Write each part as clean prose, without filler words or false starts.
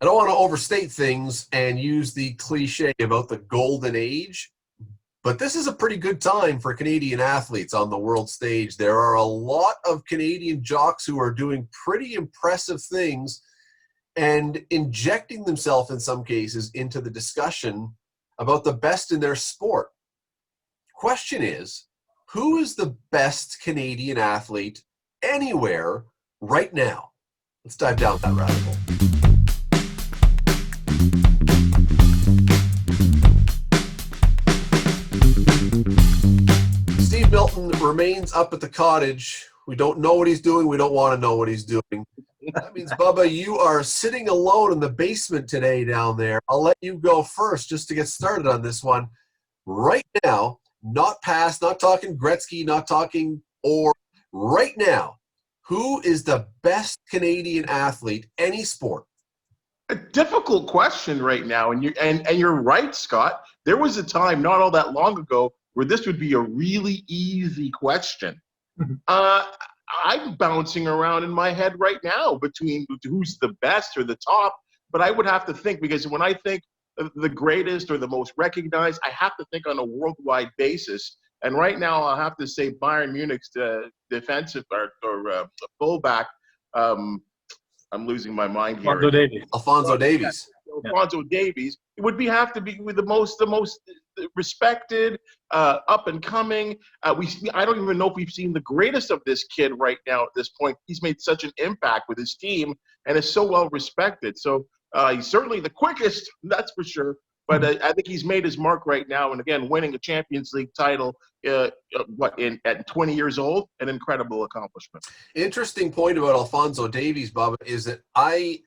I don't want to overstate things and use the cliche about the golden age, but this is a pretty good time for Canadian athletes on the world stage. There are a lot of Canadian jocks who are doing pretty impressive things and injecting themselves in some cases into the discussion about the best in their sport. Question is, who is the best Canadian athlete anywhere right now? Let's dive down that rabbit hole. Steve Milton remains up at the cottage. We don't know what he's doing. We don't want to know what he's doing. That means, Bubba, you are sitting alone in the basement today down there. I'll let you go first just to get started on this one. Right now, not past, not talking Gretzky, not talking or right now, who is the best Canadian athlete, any sport? A difficult question right now, and you're right, Scott. There was a time not all that long ago where this would be a really easy question. I'm bouncing around in my head right now between who's the best or the top, but I would have to think, because when I think the greatest or the most recognized, I have to think on a worldwide basis. And right now, I'll have to say Bayern Munich's defensive or fullback. I'm losing my mind here. Alphonso Davies. Alphonso Davies. It would have to be with the most respected, up and coming. I don't even know if we've seen the greatest of this kid right now at this point. He's made such an impact with his team and is so well respected. So he's certainly the quickest, that's for sure. But I think he's made his mark right now. And again, winning a Champions League title at 20 years old, an incredible accomplishment. Interesting point about Alphonso Davies, Bubba, is that I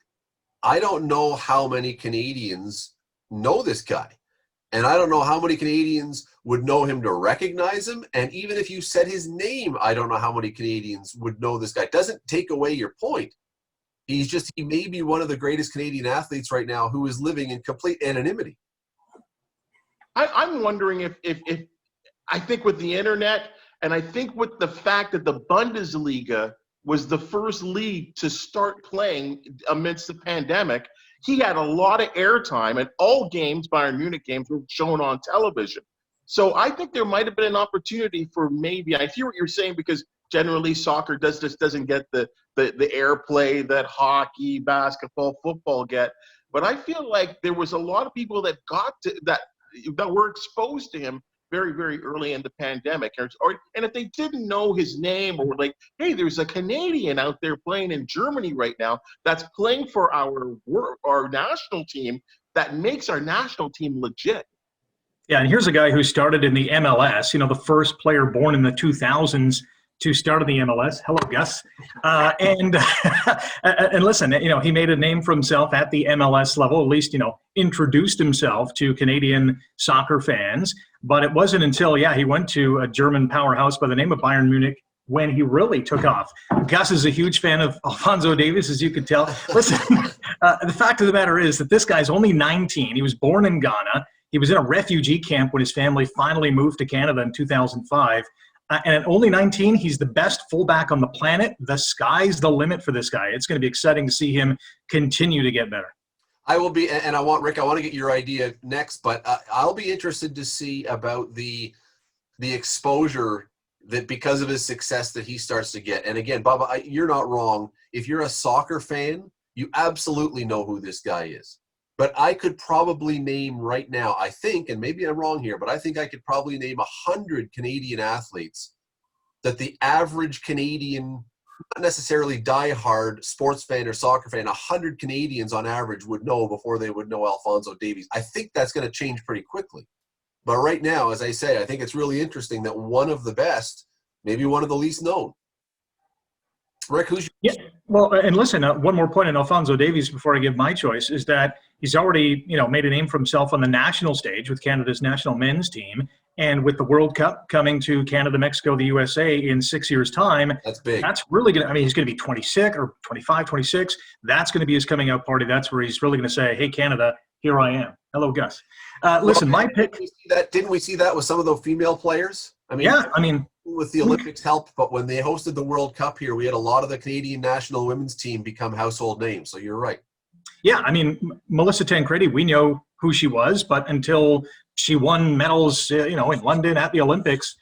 don't know how many Canadians know this guy. And I don't know how many Canadians would know him to recognize him. And even if you said his name, I don't know how many Canadians would know this guy. It doesn't take away your point. He may be one of the greatest Canadian athletes right now who is living in complete anonymity. I'm wondering if I think with the internet, and I think with the fact that the Bundesliga was the first league to start playing amidst the pandemic, he had a lot of airtime, and all games, Bayern Munich games, were shown on television. So I think there might have been an opportunity for maybe, I hear what you're saying, because generally soccer just doesn't get the airplay that hockey, basketball, football get. But I feel like there was a lot of people that got to that were exposed to him very, very early in the pandemic. And if they didn't know his name, or were like, hey, there's a Canadian out there playing in Germany right now that's playing for our national team, that makes our national team legit. Yeah, and here's a guy who started in the MLS, the first player born in the 2000s to start in the MLS. Hello, Gus. And listen, he made a name for himself at the MLS level, at least, introduced himself to Canadian soccer fans. But it wasn't until, he went to a German powerhouse by the name of Bayern Munich when he really took off. Gus is a huge fan of Alphonso Davies, as you could tell. Listen, the fact of the matter is that this guy's only 19. He was born in Ghana. He was in a refugee camp when his family finally moved to Canada in 2005. And at only 19, he's the best fullback on the planet. The sky's the limit for this guy. It's going to be exciting to see him continue to get better. I will be, and Rick, I want to get your idea next, but I'll be interested to see about the exposure that because of his success that he starts to get. And again, Bubba, you're not wrong. If you're a soccer fan, you absolutely know who this guy is. But I could probably name right now, I think, and maybe I'm wrong here, but I think I could probably name 100 Canadian athletes that the average Canadian, not necessarily diehard sports fan or soccer fan, 100 Canadians on average would know before they would know Alphonso Davies. I think that's going to change pretty quickly. But right now, as I say, I think it's really interesting that one of the best, maybe one of the least known. Rick, who's your... Yeah, well, and listen, one more point on Alphonso Davies before I give my choice is that he's already, made a name for himself on the national stage with Canada's national men's team, and with the World Cup coming to Canada, Mexico, the USA in 6 years' time. That's big. That's really going to, he's going to be 26 or 25, 26. That's going to be his coming out party. That's where he's really going to say, hey, Canada, here I am. Hello, Gus. Listen, my pick. Didn't we see that with some of the female players? With the Olympics helped, but when they hosted the World Cup here, we had a lot of the Canadian national women's team become household names. So you're right. Yeah, I mean, Melissa Tancredi, we know who she was, but until she won medals, in London at the Olympics,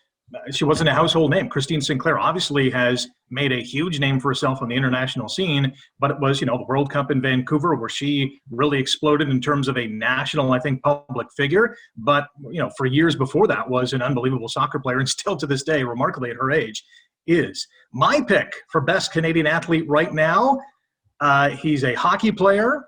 she wasn't a household name. Christine Sinclair obviously has made a huge name for herself on the international scene, but it was, the World Cup in Vancouver where she really exploded in terms of a national, I think, public figure. But, for years before that was an unbelievable soccer player, and still to this day, remarkably at her age, is. My pick for best Canadian athlete right now, he's a hockey player.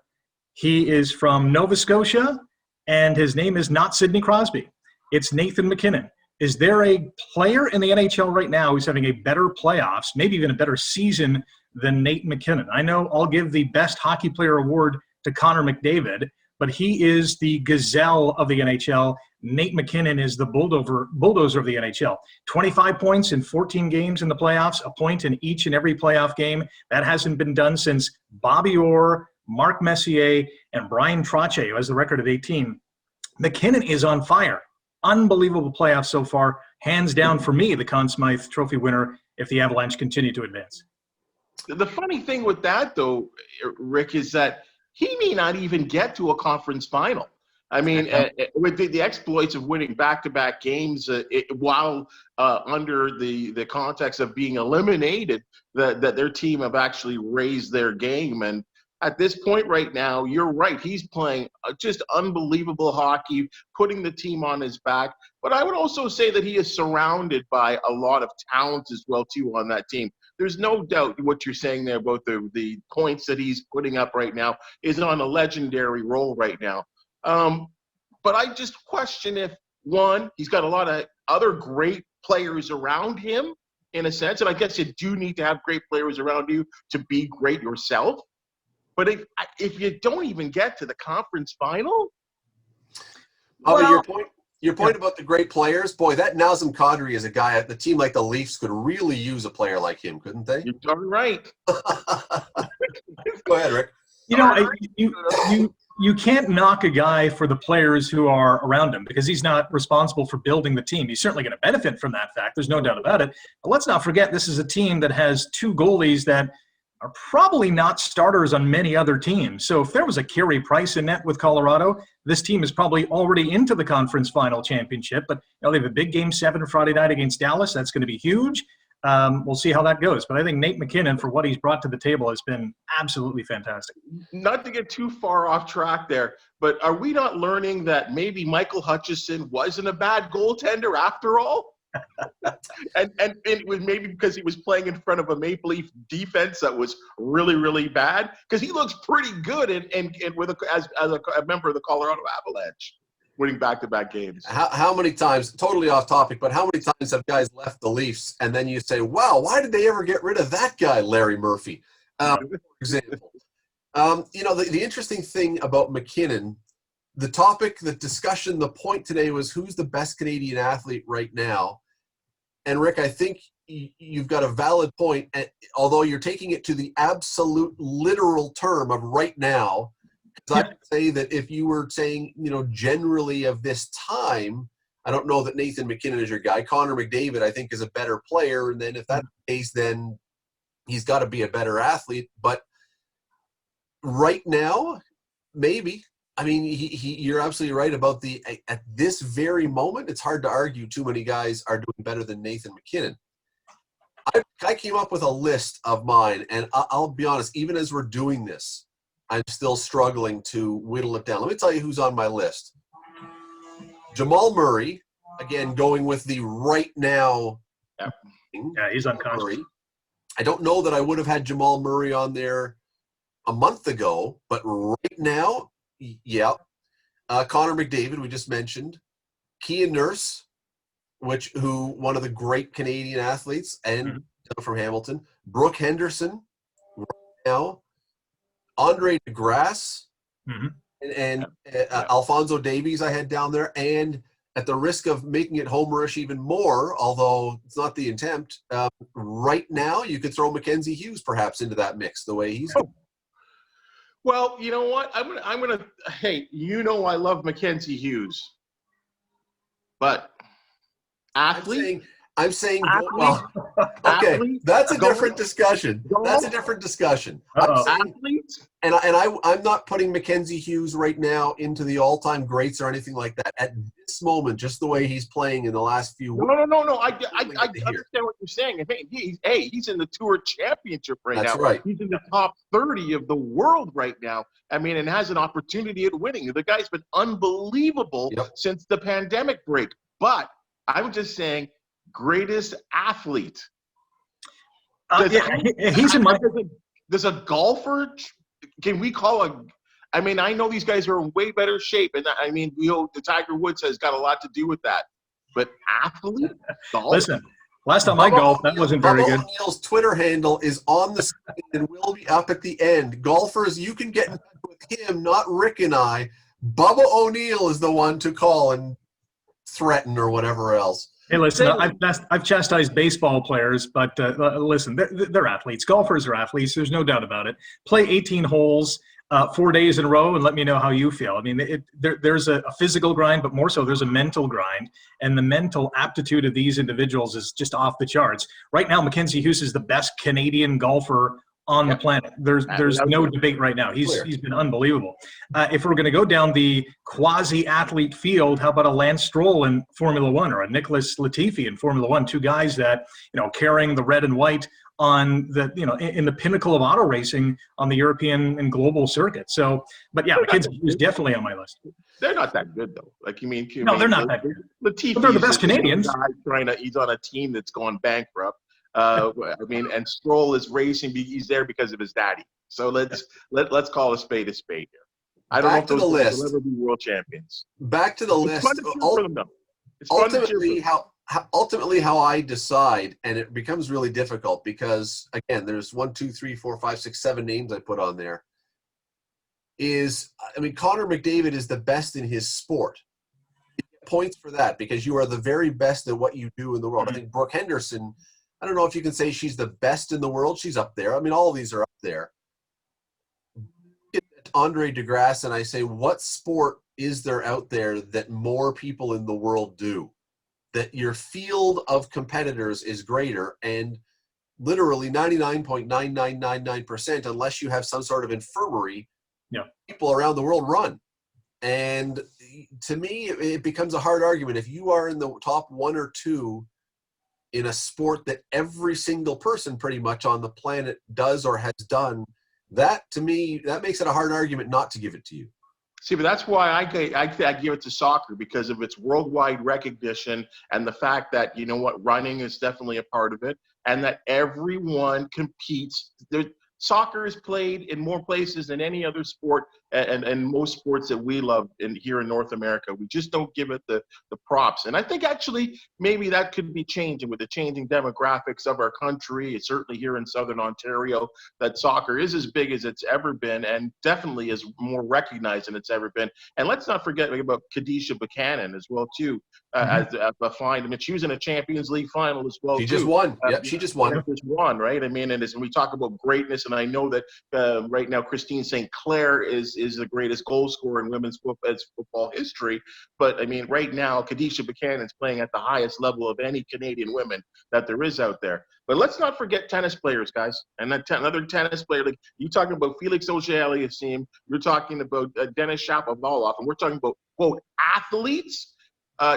He is from Nova Scotia, and his name is not Sidney Crosby. It's Nathan MacKinnon. Is there a player in the NHL right now who's having a better playoffs, maybe even a better season than Nate MacKinnon? I know I'll give the best hockey player award to Connor McDavid, but he is the gazelle of the NHL. Nate MacKinnon is the bulldozer of the NHL. 25 points in 14 games in the playoffs, a point in each and every playoff game. That hasn't been done since Bobby Orr, Mark Messier, and Brian Trottier, who has the record of 18. MacKinnon is on fire. Unbelievable playoffs so far. Hands down for me, the Conn Smythe Trophy winner if the Avalanche continue to advance. The funny thing with that, though, Rick, is that he may not even get to a conference final. I mean, with the exploits of winning back-to-back games while under the context of being eliminated, that their team have actually raised their game. And at this point right now, you're right. He's playing just unbelievable hockey, putting the team on his back. But I would also say that he is surrounded by a lot of talent as well, too, on that team. There's no doubt what you're saying there about the points that he's putting up right now is on a legendary roll right now. But I just question if, one, he's got a lot of other great players around him, in a sense. And I guess you do need to have great players around you to be great yourself. But if you don't even get to the conference final, your point about the great players, boy, that Nazem Kadri is a guy at the team like the Leafs could really use a player like him, couldn't they? You're darn right. Go ahead, Rick. You can't knock a guy for the players who are around him because he's not responsible for building the team. He's certainly going to benefit from that fact. There's no doubt about it. But let's not forget this is a team that has two goalies that are probably not starters on many other teams. So if there was a Carey Price in net with Colorado, this team is probably already into the conference final championship. But they have a big Game 7 Friday night against Dallas. That's going to be huge. We'll see how that goes. But I think Nate MacKinnon, for what he's brought to the table, has been absolutely fantastic. Not to get too far off track there, but are we not learning that maybe Michael Hutchison wasn't a bad goaltender after all? and it was maybe because he was playing in front of a Maple Leaf defense that was really, really bad, because he looks pretty good and with as a member of the Colorado Avalanche, winning back-to-back games. How many times, totally off topic, but how many times have guys left the Leafs and then you say, wow, why did they ever get rid of that guy, Larry Murphy, for example? The interesting thing about MacKinnon, the topic, the discussion, the point today was who's the best Canadian athlete right now. And Rick, I think you've got a valid point, although you're taking it to the absolute literal term of right now. Because I would say that if you were saying, generally of this time, I don't know that Nathan MacKinnon is your guy. Connor McDavid, I think, is a better player. And then if that's the case, then he's got to be a better athlete. But right now, maybe. I mean, you're absolutely right about at this very moment, it's hard to argue too many guys are doing better than Nathan MacKinnon. I came up with a list of mine, and I'll be honest, even as we're doing this, I'm still struggling to whittle it down. Let me tell you who's on my list. Jamal Murray, again, going with the right now. Yeah, he's unconscious. I don't know that I would have had Jamal Murray on there a month ago, but right now, yeah. Connor McDavid, we just mentioned. Kean Nurse, who one of the great Canadian athletes, and from Hamilton. Brooke Henderson, right now. Andre Grasse, and Alphonso Davies I had down there. And at the risk of making it homerish even more, although it's not the attempt, right now you could throw Mackenzie Hughes perhaps into that mix the way he's going. Well, you know what? I'm gonna. Hey, I love Mackenzie Hughes, but athlete. I'm saying, Athletes, okay, athletes, that's a golf, different discussion. That's a different discussion. I'm Uh-oh. saying, athletes. I'm not putting Mackenzie Hughes right now into the all-time greats or anything like that. At this moment, just the way he's playing in the last few weeks. No. I Here. understand what you're saying. He's in the Tour Championship right That's now. right. He's in the top 30 of the world right now. I mean, and has an opportunity at winning. The guy's been unbelievable since the pandemic break. But I'm just saying, greatest athlete. He's in my. Does a golfer? Can we call a? I mean, I know these guys are in way better shape, and I mean, the Tiger Woods has got a lot to do with that. But athlete, golf? Listen, last time I golfed, that wasn't very good. O'Neill's Twitter handle is on the screen and will be up at the end. Golfers, you can get in touch with him, not Rick and I. Bubba O'Neill is the one to call and threaten or whatever else. Hey, listen, I've chastised baseball players, but listen, they're athletes. Golfers are athletes. There's no doubt about it. Play 18 holes 4 days in a row and let me know how you feel. I mean, there's a physical grind, but more so there's a mental grind, and the mental aptitude of these individuals is just off the charts. Right now, Mackenzie Hughes is the best Canadian golfer on the planet. There's no debate right now. He's been unbelievable. If we're going to go down the quasi-athlete field, how about a Lance Stroll in Formula One or a Nicholas Latifi in Formula One? Two guys that, carrying the red and white on the, in the pinnacle of auto racing on the European and global circuit. So, but yeah, Mackenzie is definitely on my list. They're not that good though. No, they're not that good. Latifi, but they're the best Canadians. He's on a team that's gone bankrupt. And Stroll is racing. He's there because of his daddy. So let's call a spade here. I don't know if those guys will ever be world champions. Back to the list. Ultimately, how I decide, and it becomes really difficult because again, there's 1, 2, 3, 4, 5, 6, 7 names I put on there. Connor McDavid is the best in his sport. You get points for that because you are the very best at what you do in the world. I think Brooke Henderson, I don't know if you can say she's the best in the world. She's up there. I mean, all of these are up there. Andre Grasse, and I say, what sport is there out there that more people in the world do? That your field of competitors is greater, and literally 99.9999%, unless you have some sort of infirmary, people around the world run. And to me, it becomes a hard argument. If you are in the top 1 or 2 in a sport that every single person pretty much on the planet does or has done, that to me, that makes it a hard argument not to give it to you. See, but that's why I give it to soccer, because of its worldwide recognition and the fact that, running is definitely a part of it, and that everyone competes. Soccer is played in more places than any other sport, and most sports that we love here in North America. We just don't give it the props. And I think actually maybe that could be changing with the changing demographics of our country. It's certainly here in Southern Ontario that soccer is as big as it's ever been, and definitely is more recognized than it's ever been. And let's not forget about Kadisha Buchanan as well, too, as a find. I mean, she was in a Champions League final as well, She just won. She just won. Just won, right? I mean, and we talk about greatness, and I know that right now Christine St. Clair is the greatest goal scorer in women's football history. But I mean, right now, Kadisha Buchanan is playing at the highest level of any Canadian women that there is out there. But let's not forget tennis players, guys. And another tennis player, like you talking about Felix Auger-Aliassime, you're talking about Denis Shapovalov, and we're talking about, quote, athletes.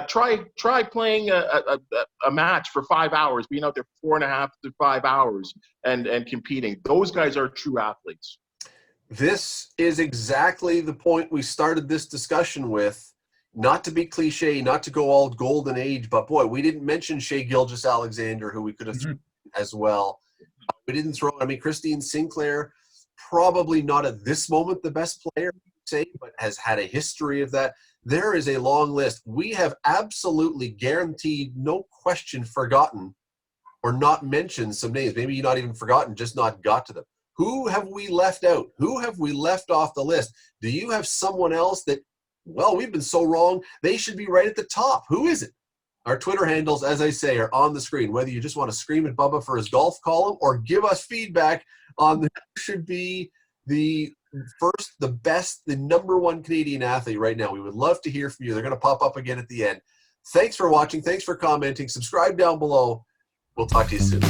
Try playing a match for 5 hours, being out there 4.5 to 5 hours and competing. Those guys are true athletes. This is exactly the point we started this discussion with. Not to be cliche, not to go all golden age, but boy, we didn't mention Shea Gilgeous-Alexander, who we could have thrown as well. We didn't throw, Christine Sinclair, probably not at this moment the best player, but has had a history of that. There is a long list. We have absolutely guaranteed, no question, forgotten or not mentioned some names. Maybe not even forgotten, just not got to them. Who have we left out? Who have we left off the list? Do you have someone else that, well, we've been so wrong, they should be right at the top? Who is it? Our Twitter handles, as I say, are on the screen. Whether you just want to scream at Bubba for his golf column or give us feedback on who should be the first, the best, the number 1 Canadian athlete right now. We would love to hear from you. They're going to pop up again at the end. Thanks for watching. Thanks for commenting. Subscribe down below. We'll talk to you soon.